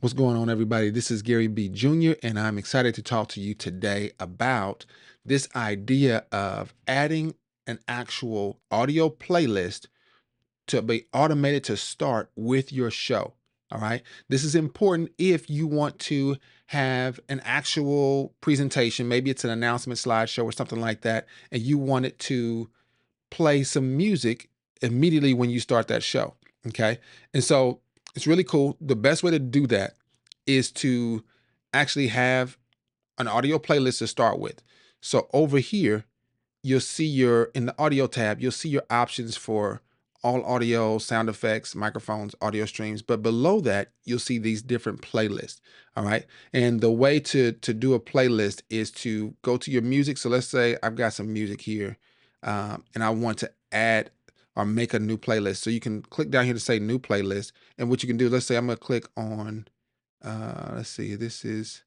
What's going on, everybody? This is Gary B. Jr., and I'm excited to talk to you today about this idea of adding an actual audio playlist to be automated to start with your show. All right. This is important if you want to have an actual presentation. Maybe it's an announcement slideshow or something like that, and you want it to play some music immediately when you start that show. Okay. And so it's really cool. The best way to do that is to actually have an audio playlist to start with. So over here, you'll see in the audio tab, you'll see your options for all audio, sound effects, microphones, audio streams. But below that, you'll see these different playlists. All right. And the way to do a playlist is to go to your music. So let's say I've got some music here, and I want to add or make a new playlist. So you can click down here to say new playlist. And what you can do, let's say I'm going to click on, let's see, this is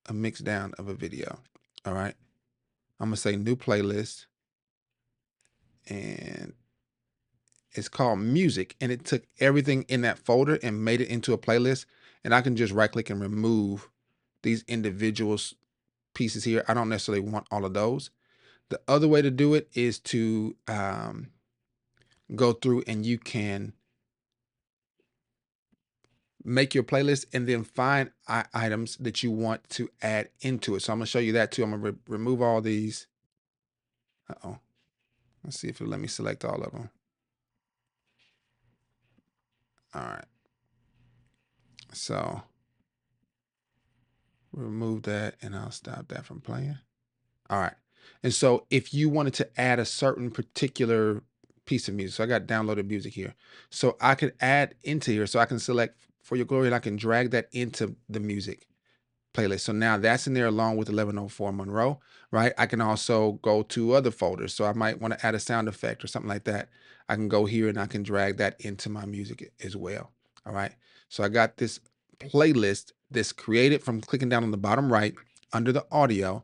a mix down of a video. All right. I'm going to say new playlist, and it's called music, and it took everything in that folder and made it into a playlist. And I can just right click and remove these individual pieces here. I don't necessarily want all of those. The other way to do it is to go through and you can make your playlist and then find items that you want to add into it. So I'm going to show you that too. I'm going to remove all these. Uh-oh. Let's see if it'll let me select all of them. All right. So remove that and I'll stop that from playing. All right. And so if you wanted to add a certain particular piece of music, so I got downloaded music here. So I could add into here. So I can select For Your Glory and I can drag that into the music playlist. So now that's in there along with 1104 Monroe, right? I can also go to other folders. So I might want to add a sound effect or something like that. I can go here and I can drag that into my music as well. All right. So I got this playlist that's created from clicking down on the bottom right under the audio.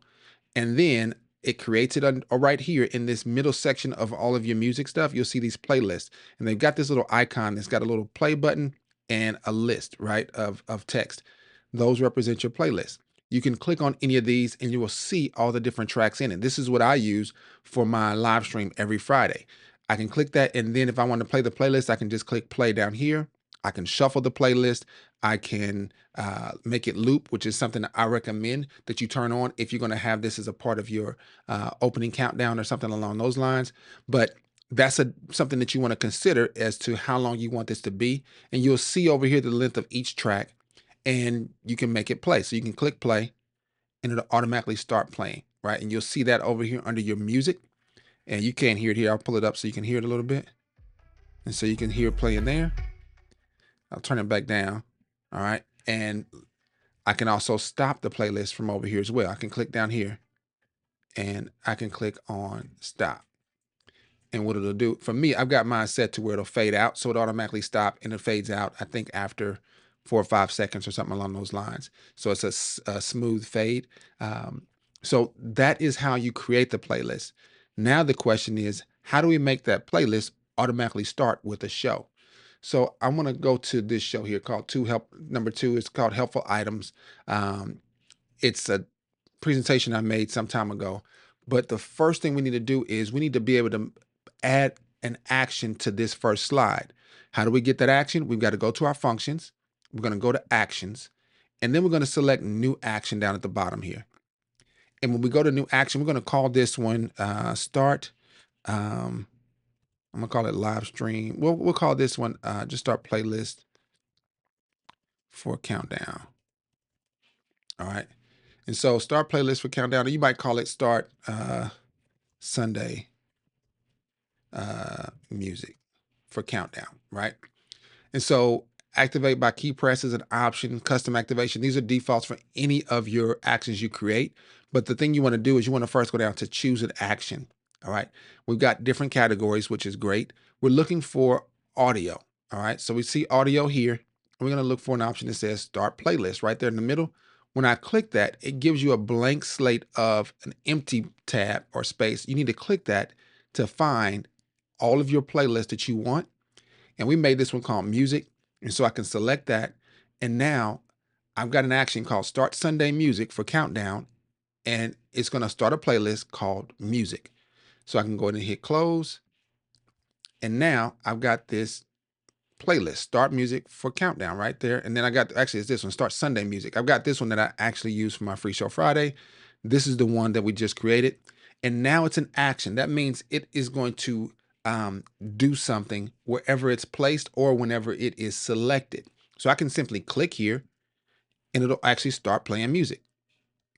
And then it creates it right here in this middle section of all of your music stuff. You'll see these playlists, and they've got this little icon that's got a little play button and a list, right, of text. Those represent your playlist. You can click on any of these and you will see all the different tracks in it. This is what I use for my live stream every Friday. I can click that, and then if I want to play the playlist, I can just click play down here. I can shuffle the playlist. I can make it loop, which is something that I recommend that you turn on if you're going to have this as a part of your opening countdown or something along those lines. But that's something that you want to consider as to how long you want this to be. And you'll see over here the length of each track, and you can make it play. So you can click play and it'll automatically start playing, right? And you'll see that over here under your music. And you can't hear it here. I'll pull it up so you can hear it a little bit. And so you can hear it playing there. I'll turn it back down. All right. And I can also stop the playlist from over here as well. I can click down here and I can click on stop. And what it'll do for me, I've got mine set to where it'll fade out. So it automatically stop and it fades out, I think, after 4 or 5 seconds or something along those lines. So it's a smooth fade. So that is how you create the playlist. Now the question is, how do we make that playlist automatically start with a show? So I'm going to go to this show here called number 2 is called Helpful Items. It's a presentation I made some time ago. But the first thing we need to do is we need to be able to add an action to this first slide. How do we get that action? We've got to go to our functions. We're going to go to actions, and then we're going to select new action down at the bottom here. And when we go to new action, we're going to call this one start. I'm going to call it live stream. We'll call this one just start playlist for countdown. All right. And so start playlist for countdown. You might call it start Sunday music for countdown, right? And so activate by key press is an option, custom activation. These are defaults for any of your actions you create. But the thing you want to do is you want to first go down to choose an action. All right. We've got different categories, which is great. We're looking for audio. All right. So we see audio here. We're going to look for an option that says start playlist right there in the middle. When I click that, it gives you a blank slate of an empty tab or space. You need to click that to find all of your playlists that you want. And we made this one called music. And so I can select that And now I've got an action called Start Sunday Music for Countdown, and it's going to start a playlist called Music. So I can go ahead and hit close. And now I've got this playlist, Start Music for Countdown right there. And then I got, actually, it's this one, Start Sunday Music. I've got this one that I actually use for my Free Show Friday. This is the one that we just created. And now it's an action. That means it is going to do something wherever it's placed or whenever it is selected. So I can simply click here and it'll actually start playing music,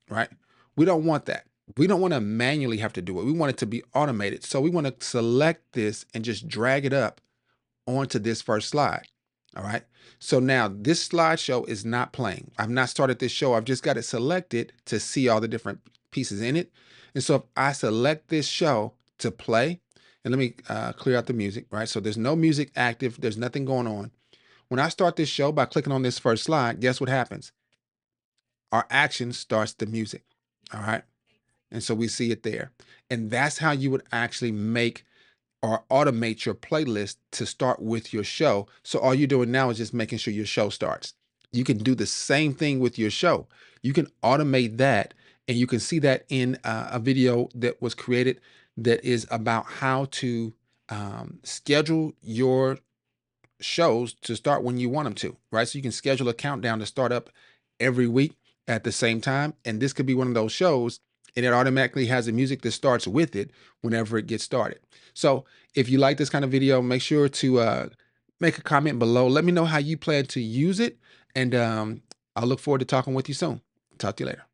right? We don't want that. We don't want to manually have to do it. We want it to be automated. So we want to select this and just drag it up onto this first slide. All right. So now this slideshow is not playing. I've not started this show. I've just got it selected to see all the different pieces in it. And so if I select this show to play, and let me clear out the music, right? So there's no music active. There's nothing going on. When I start this show by clicking on this first slide, guess what happens? Our action starts the music. All right. And so we see it there. And that's how you would actually make or automate your playlist to start with your show. So all you're doing now is just making sure your show starts. You can do the same thing with your show. You can automate that, and you can see that in a video that was created that is about how to schedule your shows to start when you want them to, right? So you can schedule a countdown to start up every week at the same time. And this could be one of those shows, and it automatically has the music that starts with it whenever it gets started. So if you like this kind of video, make sure to make a comment below. Let me know how you plan to use it. And I'll look forward to talking with you soon. Talk to you later.